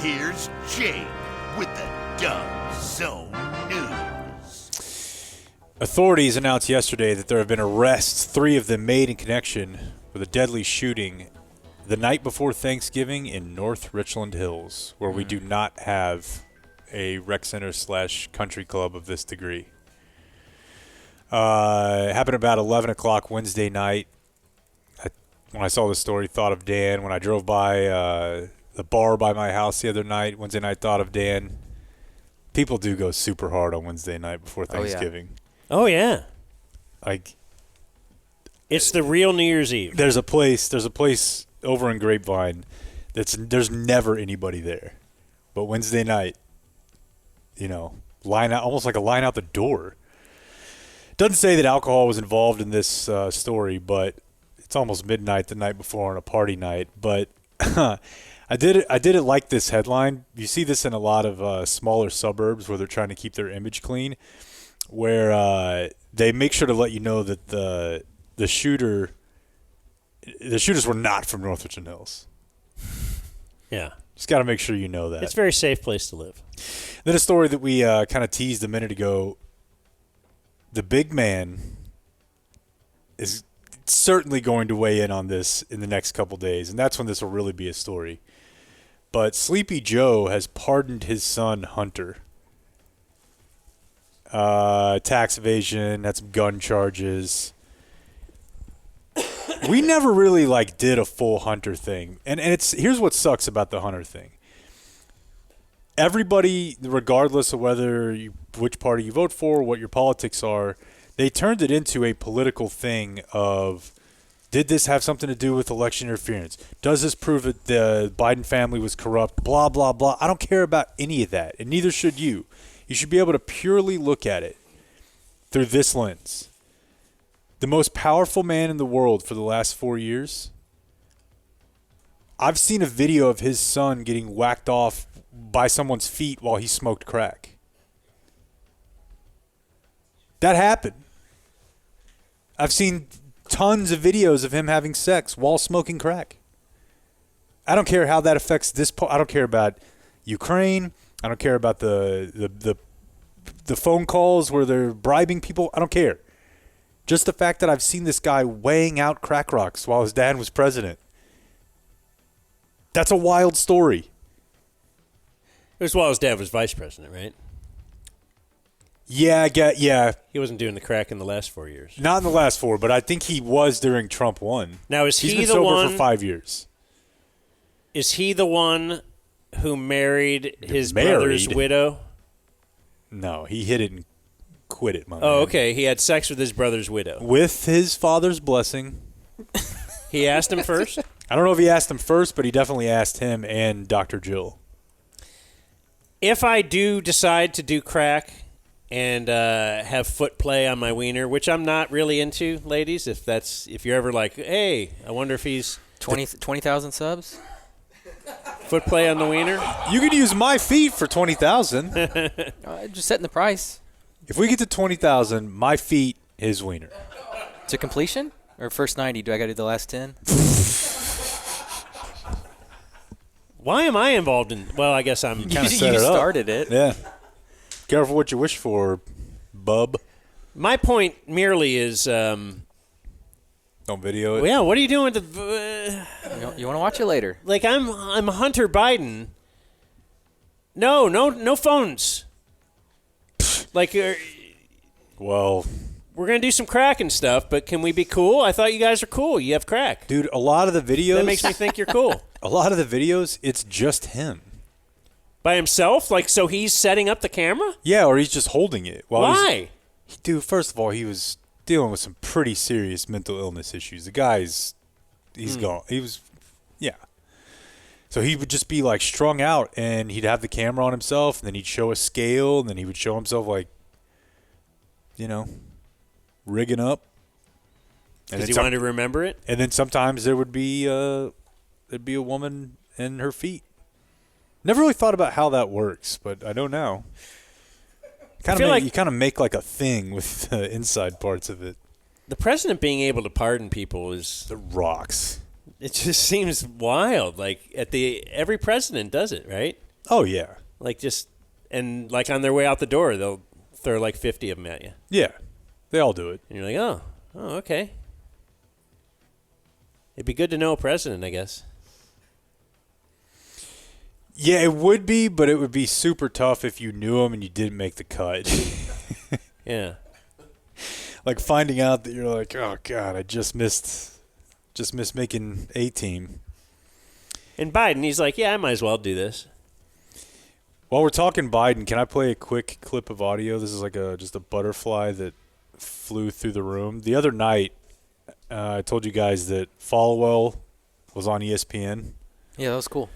Here's Jake with the Dumb Zone News. Authorities announced yesterday that there have been arrests, 3 of them made in connection with a deadly shooting the night before Thanksgiving in North Richland Hills, where we do not have a rec center / country club of this degree. It happened about 11 o'clock Wednesday night. When I saw the story, thought of Dan. When I drove by the bar by my house the other night, Wednesday night, thought of Dan. People do go super hard on Wednesday night before Thanksgiving. Oh, yeah. Like, it's the real New Year's Eve. There's a place over in Grapevine there's never anybody there. But Wednesday night, line out, almost like a line out the door. Doesn't say that alcohol was involved in this story, but it's almost midnight the night before on a party night. But I didn't like this headline. You see this in a lot of smaller suburbs where they're trying to keep their image clean, where they make sure to let you know that the shooters were not from North Richland Hills. Yeah. Just got to make sure you know that. It's a very safe place to live. Then a story that we kind of teased a minute ago. The big man is certainly going to weigh in on this in the next couple days, and that's when this will really be a story. But Sleepy Joe has pardoned his son Hunter. Tax evasion, had some gun charges. We never really did a full Hunter thing, and here's what sucks about the Hunter thing. Everybody, regardless of which party you vote for, what your politics are, they turned it into a political thing of, did this have something to do with election interference? Does this prove that the Biden family was corrupt? Blah, blah, blah. I don't care about any of that, and neither should you. You should be able to purely look at it through this lens. The most powerful man in the world for the last 4 years, I've seen a video of his son getting whacked off by someone's feet while he smoked crack. That happened. I've seen tons of videos of him having sex while smoking crack. I don't care how that affects this. I don't care about Ukraine. I don't care about the phone calls where they're bribing people. I don't care. Just the fact that I've seen this guy weighing out crack rocks while his dad was president. That's a wild story. It was while his dad was vice president, right? Yeah, yeah. He wasn't doing the crack in the last 4 years. Not in the last 4, but I think he was during Trump 1. Now, He's been sober for 5 years. Is he the one who married his brother's widow? No, he hit it and quit it, man. Okay. He had sex with his brother's widow. With his father's blessing. He asked him first? I don't know if he asked him first, but he definitely asked him and Dr. Jill. If I do decide to do crack and have foot play on my wiener, which I'm not really into, ladies, if you're ever like, hey, I wonder if he's 20,000 subs? Foot play on the wiener? You could use my feet for 20,000. Just setting the price. If we get to 20,000, my feet, his wiener. To completion? Or first 90? Do I got to do the last 10? Why am I involved in? Well, I guess I'm kind of set it up. You started it. Yeah. Careful what you wish for, bub. My point merely is. Don't video it. Yeah. What are you doing with the? You want to watch it later? Like I'm Hunter Biden. No phones. Like. Well. We're going to do some crack and stuff, but can we be cool? I thought you guys are cool. You have crack. Dude, a lot of the videos... That makes me think you're cool. A lot of the videos, it's just him. By himself? Like, so he's setting up the camera? Yeah, or he's just holding it. Why? Dude, first of all, he was dealing with some pretty serious mental illness issues. The guy's... He's gone. He was... Yeah. So he would just be, strung out, and he'd have the camera on himself, and then he'd show a scale, and then he would show himself, rigging up. Because he wanted to remember it? And then sometimes there'd be a woman and her feet. Never really thought about how that works, but I don't know. You kind of make a thing with the inside parts of it. The president being able to pardon people is... The rocks. It just seems wild. Every president does it, right? Oh, yeah. Like and like on their way out the door, they'll throw like 50 of them at you. Yeah. They all do it. And you're like, oh, okay. It'd be good to know a president, I guess. Yeah, it would be, but it would be super tough if you knew him and you didn't make the cut. Yeah. Like finding out that you're like, oh, God, I just missed making A-team. And Biden, he's like, yeah, I might as well do this. While we're talking Biden, can I play a quick clip of audio? This is like just a butterfly that flew through the room. The other night, I told you guys that Falwell was on ESPN. Yeah, that was cool.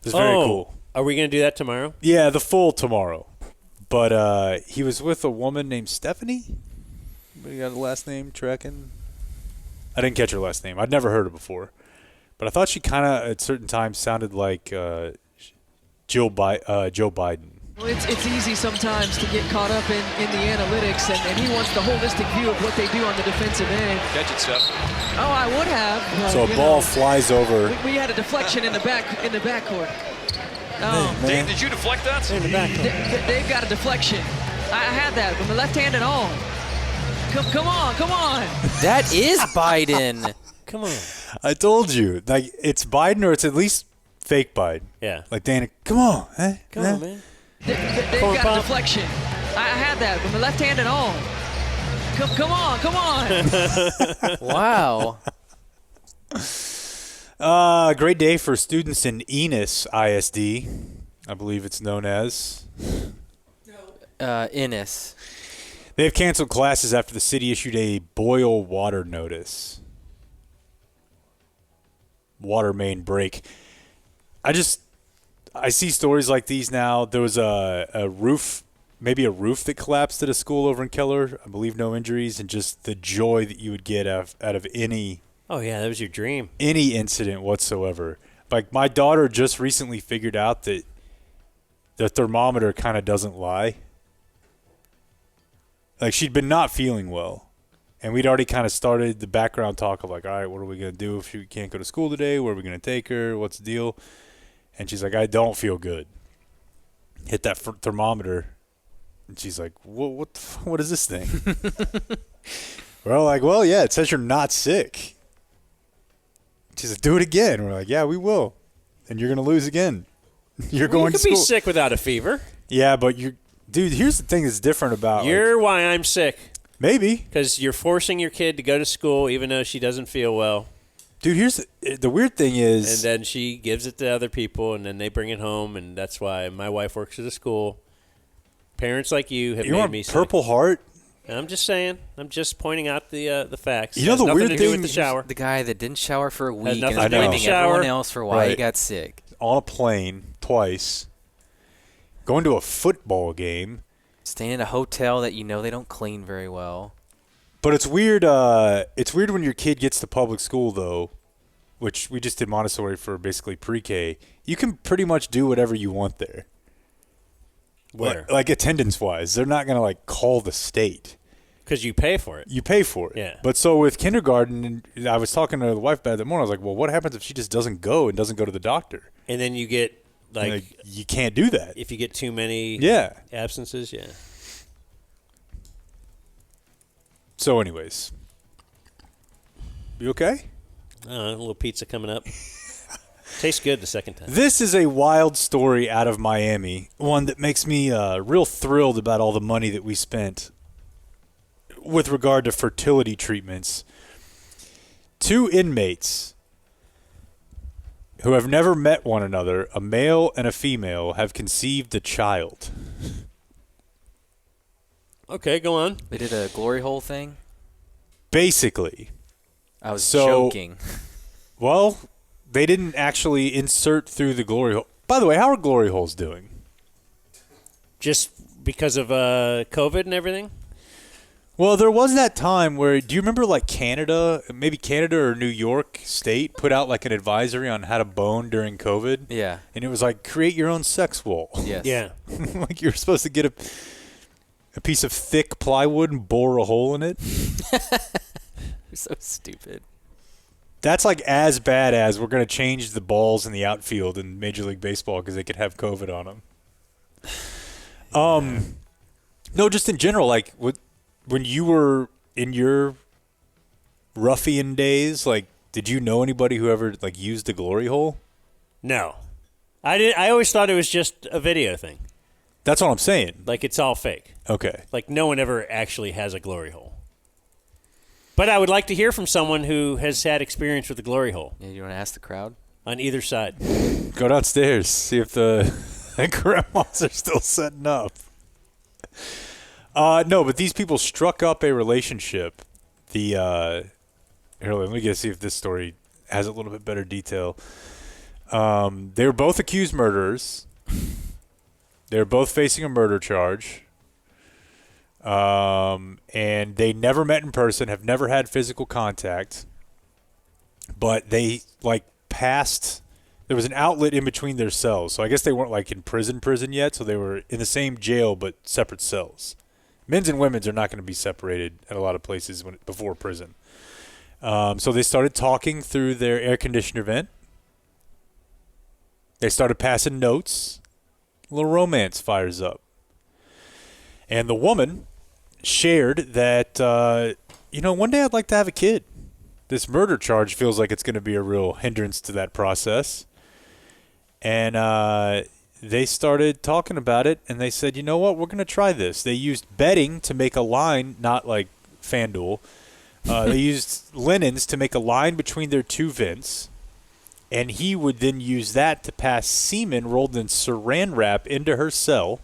It was very cool. Are we going to do that tomorrow? Yeah, the full tomorrow. But he was with a woman named Stephanie. You got the last name, Trekin? I didn't catch her last name. I'd never heard her before. But I thought she kind of, at certain times, sounded like Joe Biden. Well, it's easy sometimes to get caught up in the analytics, and he wants the holistic view of what they do on the defensive end. Catch it, Steph. Oh, I would have. So a ball flies over. We had a deflection in the backcourt. Oh, Dan, did you deflect that? In the back. they've got a deflection. I had that from the left hand and all. Come on. That is Biden. Come on. I told you. Like, it's Biden or it's at least fake Biden. Yeah. Like, Dana, come on. Come on, man. They've Corn got pop. a deflection. I had that from the left hand and all. Come on. Wow. Great day for students in Ennis ISD, I believe it's known as. Ennis. They have canceled classes after the city issued a boil water notice. Water main break. I see stories like these now. There was a roof, maybe a roof that collapsed at a school over in Keller. I believe no injuries, and just the joy that you would get out of any Oh, yeah, that was your dream. incident whatsoever. Like, my daughter just recently figured out that the thermometer kind of doesn't lie. Like, she'd been not feeling well. And we'd already kind of started the background talk of like, all right, what are we going to do if she can't go to school today? Where are we going to take her? What's the deal? And she's like, I don't feel good. Hit that thermometer. And she's like, what is this thing? We're all like, well, yeah, it says you're not sick. She's like, do it again. We're like, yeah, we will. And you're going to lose again. You're going to You could be school. sick without a fever. Yeah, but dude, here's the thing that's different about You're why I'm sick. Maybe. Because you're forcing your kid to go to school even though she doesn't feel well. Dude, here's the weird thing is... And then she gives it to other people, and then they bring it home, and that's why my wife works at a school. Parents like you have made me sick. Purple Heart? I'm just saying. I'm just pointing out the facts. You know, It has the nothing weird to do thing- with the shower. The guy that didn't shower for a week nothing and is to do with blaming the everyone shower. else for why he Right. got sick. On a plane twice. Going to a football game. Staying in a hotel that you know they don't clean very well. But it's weird. It's weird when your kid gets to public school, though, which we just did Montessori for basically pre-K. You can pretty much do whatever you want there. Where? Like attendance-wise. They're not going to, like, call the state. Because you pay for it. You pay for it. Yeah. But so with kindergarten, and I was talking to the wife about it that morning. I was like, well, what happens if she just doesn't go and doesn't go to the doctor? And then you get, like you can't do that. if you get too many Yeah. absences, yeah. So anyways. You okay? I don't know, a little pizza coming up. Tastes good the second time. This is a wild story out of Miami, one that makes me real thrilled about all the money that we spent with regard to fertility treatments. 2 inmates who have never met one another, a male and a female, have conceived a child. Okay, go on. They did a glory hole thing. Basically. I was So- joking. Well, they didn't actually insert through the glory hole. By the way, how are glory holes doing? Just because of COVID and everything? Well, there was that time where, do you remember like Canada, maybe Canada or New York State put out like an advisory on how to bone during COVID? Yeah. And it was like, create your own sex wall. Yes. Yeah. Like you're supposed to get a piece of thick plywood and bore a hole in it. You're so stupid. That's like as bad as we're going to change the balls in the outfield in Major League Baseball because they could have COVID on them. No, just in general, like when you were in your ruffian days, like, did you know anybody who ever like used the glory hole? No. I did. I always thought it was just a video thing. That's what I'm saying. Like, it's all fake. Okay. Like, no one ever actually has a glory hole. But I would like to hear from someone who has had experience with the glory hole. Yeah, you want to ask the crowd? On either side. Go downstairs, see if the grandmas are still setting up. No, but these people struck up a relationship. Here, let me see if this story has a little bit better detail. They were both accused murderers. They were both facing a murder charge. And they never met in person, have never had physical contact. But they, like, passed. There was an outlet in between their cells. So I guess they weren't, like, in prison yet. So they were in the same jail but separate cells. Men's and women's are not going to be separated at a lot of places before prison. So they started talking through their air conditioner vent. They started passing notes. A little romance fires up. And the woman shared that, one day I'd like to have a kid. This murder charge feels like it's going to be a real hindrance to that process. And they started talking about it, and they said, you know what, we're going to try this. They used bedding to make a line, not like FanDuel. They used linens to make a line between their two vents, and he would then use that to pass semen rolled in saran wrap into her cell.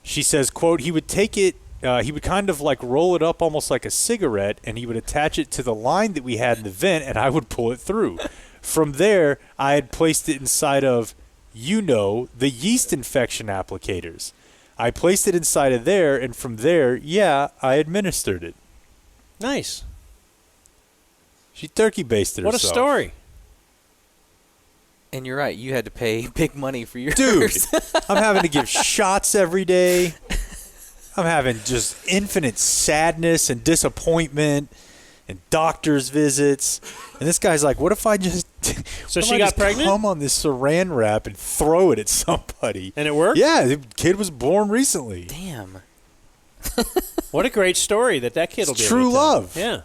She says, quote, he would take it, he would kind of like roll it up almost like a cigarette, and he would attach it to the line that we had in the vent, and I would pull it through. From there, I had placed it inside of, the yeast infection applicators. I placed it inside of there, and from there, I administered it. Nice. She turkey basted herself. What a story. And you're right. You had to pay big money for yours. Dude, I'm having to give shots every day. I'm having just infinite sadness and disappointment and doctor's visits. And this guy's like, what if I just So she got pregnant? come on this saran wrap and throw it at somebody? And it worked? Yeah, the kid was born recently. Damn. What a great story that kid will be True able to tell. love. Yeah.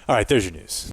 All right, there's your news.